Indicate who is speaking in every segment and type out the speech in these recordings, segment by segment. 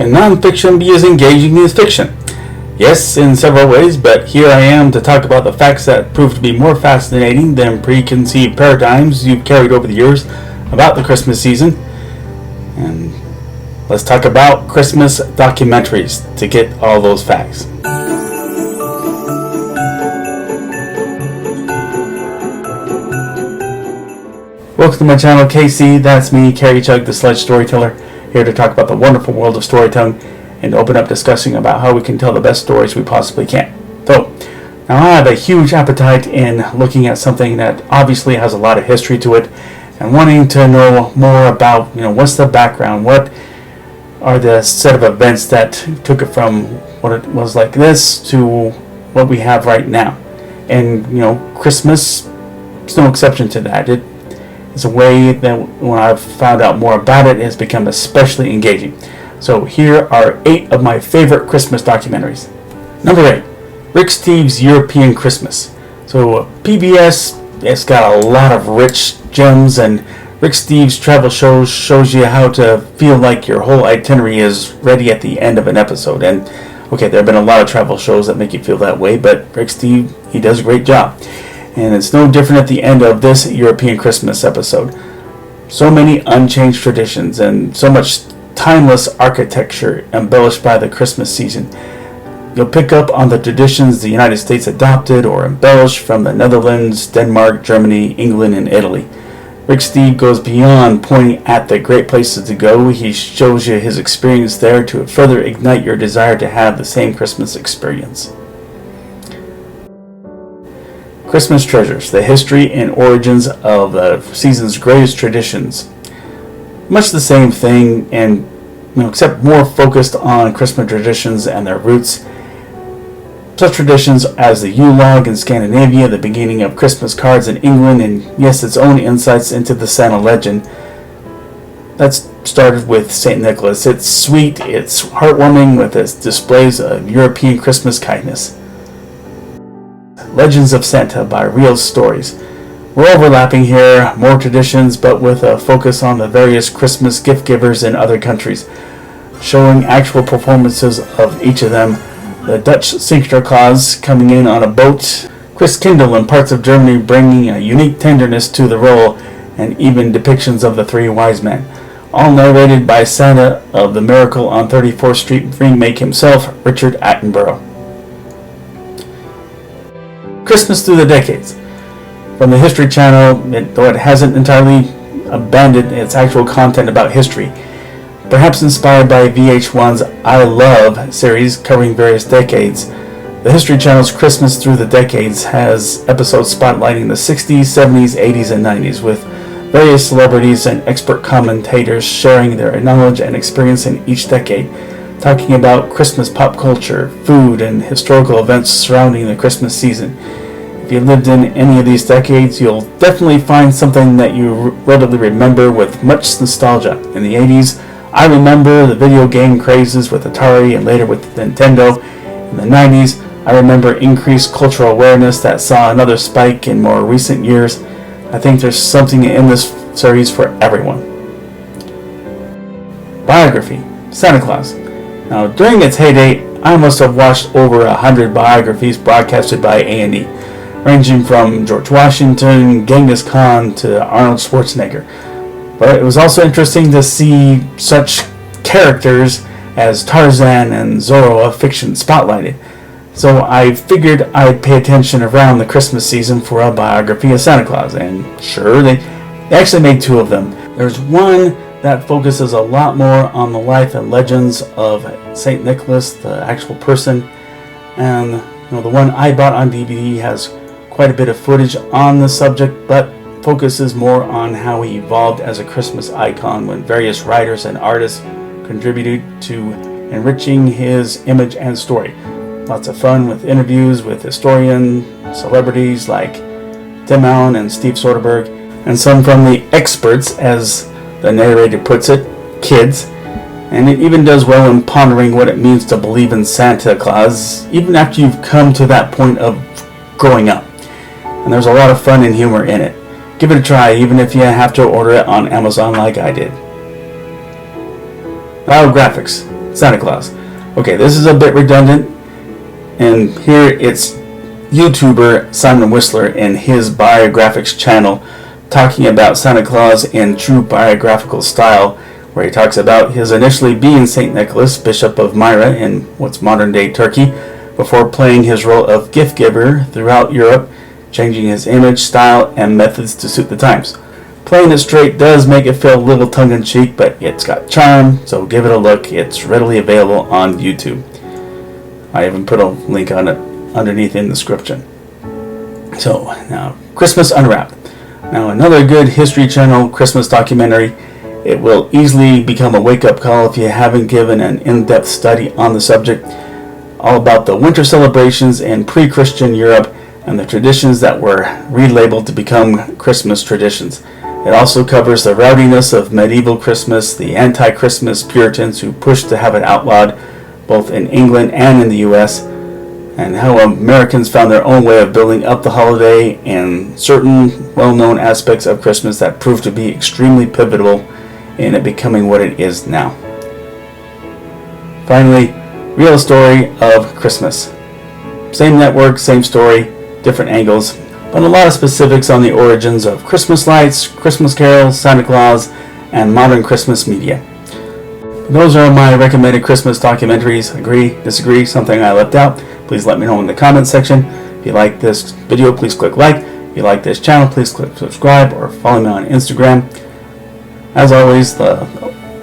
Speaker 1: Can nonfiction be as engaging as fiction? Yes, in several ways, but here I am to talk about the facts that prove to be more fascinating than preconceived paradigms you've carried over the years about the Christmas season. And let's talk about Christmas documentaries to get all those facts. Welcome to my channel, KC. That's me, Carrie Chug, the Sledge Storyteller, here to talk about the wonderful world of storytelling and open up discussing about how we can tell the best stories we possibly can. So, now I have a huge appetite in looking at something that obviously has a lot of history to it and wanting to know more about, what's the background, what are the set of events that took it from what it was like this to what we have right now. And, Christmas is no exception to that. It's a way that when I've found out more about it, it has become especially engaging. So here are 8 of my favorite Christmas documentaries. Number 8, Rick Steves' European Christmas. So PBS, it's got a lot of rich gems, and Rick Steves' travel shows you how to feel like your whole itinerary is ready at the end of an episode. And okay, there have been a lot of travel shows that make you feel that way, but Rick Steves, he does a great job. And it's no different at the end of this European Christmas episode. So many unchanged traditions and so much timeless architecture embellished by the Christmas season. You'll pick up on the traditions the United States adopted or embellished from the Netherlands, Denmark, Germany, England, and Italy. Rick Steves goes beyond pointing at the great places to go. He shows you his experience there to further ignite your desire to have the same Christmas experience. Christmas Treasures, the history and origins of the season's greatest traditions. Much the same thing, and except more focused on Christmas traditions and their roots. Such traditions as the Yule log in Scandinavia, the beginning of Christmas cards in England, and yes, its own insights into the Santa legend. That's started with St. Nicholas. It's sweet, it's heartwarming with its displays of European Christmas kindness. Legends of Santa by Real Stories. We're overlapping here, more traditions, but with a focus on the various Christmas gift givers in other countries, showing actual performances of each of them. The Dutch Sinterklaas coming in on a boat, Chris Kindle in parts of Germany bringing a unique tenderness to the role, and even depictions of the 3 wise men, all narrated by Santa of the Miracle on 34th Street remake himself, Richard Attenborough. Christmas Through the Decades. From the History Channel, though it hasn't entirely abandoned its actual content about history, perhaps inspired by VH1's I Love series covering various decades, the History Channel's Christmas Through the Decades has episodes spotlighting the 60s, 70s, 80s, and 90s, with various celebrities and expert commentators sharing their knowledge and experience in each decade, talking about Christmas pop culture, food, and historical events surrounding the Christmas season. If you lived in any of these decades, you'll definitely find something that you readily remember with much nostalgia. In the 80s, I remember the video game crazes with Atari and later with Nintendo. In the 90s, I remember increased cultural awareness that saw another spike in more recent years. I think there's something in this series for everyone. Biography, Santa Claus. Now, during its heyday, I must have watched over 100 biographies broadcasted by A&E, ranging from George Washington, Genghis Khan, to Arnold Schwarzenegger. But it was also interesting to see such characters as Tarzan and Zorro of fiction spotlighted. So I figured I'd pay attention around the Christmas season for a biography of Santa Claus, and sure, they actually made 2 of them. There's one that focuses a lot more on the life and legends of St. Nicholas, the actual person, and the one I bought on DVD has quite a bit of footage on the subject, but focuses more on how he evolved as a Christmas icon when various writers and artists contributed to enriching his image and story. Lots of fun with interviews with historians, celebrities like Tim Allen and Steve Soderbergh, and some from the experts, as the narrator puts it, kids. And it even does well in pondering what it means to believe in Santa Claus, even after you've come to that point of growing up. And there's a lot of fun and humor in it. Give it a try, even if you have to order it on Amazon like I did. Biographics, Santa Claus. Okay, this is a bit redundant, and here it's YouTuber Simon Whistler and his Biographics channel talking about Santa Claus in true biographical style, where he talks about his initially being St. Nicholas, Bishop of Myra in what's modern-day Turkey, before playing his role of gift giver throughout Europe, changing his image, style, and methods to suit the times. Playing it straight does make it feel a little tongue-in-cheek, but it's got charm, so give it a look. It's readily available on YouTube. I even put a link on it underneath in the description. So, now, Christmas Unwrapped. Now, another good History Channel Christmas documentary. It will easily become a wake-up call if you haven't given an in-depth study on the subject, all about the winter celebrations in pre-Christian Europe and the traditions that were relabeled to become Christmas traditions. It also covers the rowdiness of medieval Christmas, the anti-Christmas Puritans who pushed to have it outlawed both in England and in the US, and how Americans found their own way of building up the holiday, and certain well-known aspects of Christmas that proved to be extremely pivotal in it becoming what it is now. Finally, Real Story of Christmas. Same network, same story, different angles, but a lot of specifics on the origins of Christmas lights, Christmas carols, Santa Claus, and modern Christmas media. Those are my recommended Christmas documentaries. Agree, disagree, something I left out, please let me know in the comments section. If you like this video, please click like. If you like this channel, please click subscribe or follow me on Instagram. As always, the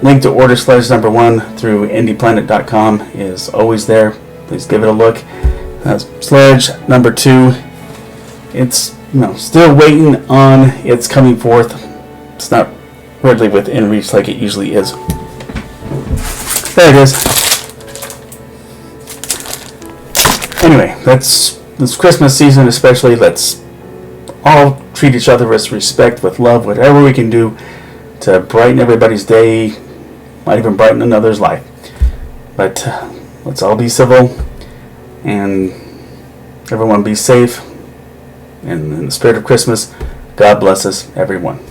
Speaker 1: link to order Sledge number 1 through indieplanet.com is always there. Please give it a look. Sledge number 2, it's still waiting on its coming forth. It's not readily within reach like it usually is. There it is. Anyway, this Christmas season especially, let's all treat each other with respect, with love, whatever we can do to brighten everybody's day, might even brighten another's life. But let's all be civil, and everyone be safe. And in the spirit of Christmas, God bless us, everyone.